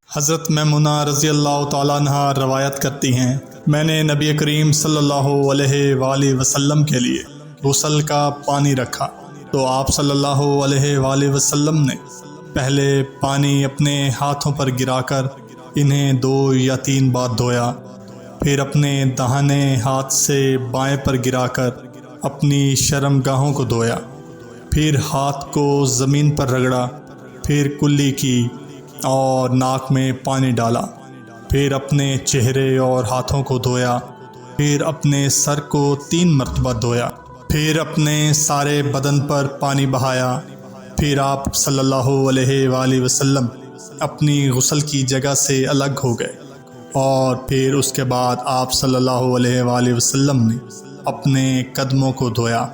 حضرت میمونہ رضی اللہ تعالیٰ عنہ روایت کرتی ہیں، میں نے نبی کریم صلی اللہ علیہ وآلہ وسلم کے لیے غسل کا پانی رکھا تو آپ صلی اللہ علیہ وآلہ وسلم نے پہلے پانی اپنے ہاتھوں پر گرا کر انہیں 2 یا 3 بار دھویا، پھر اپنے داہنے ہاتھ سے بائیں پر گرا کر اپنی شرمگاہوں کو دھویا، پھر ہاتھ کو زمین پر رگڑا، پھر کلی کی اور ناک میں پانی ڈالا، پھر اپنے چہرے اور ہاتھوں کو دھویا، پھر اپنے سر کو 3 مرتبہ دھویا، پھر اپنے سارے بدن پر پانی بہایا، پھر آپ صلی اللہ علیہ وآلہ وسلم اپنی غسل کی جگہ سے الگ ہو گئے، اور پھر اس کے بعد آپ صلی اللہ علیہ وآلہ وسلم نے اپنے قدموں کو دھویا۔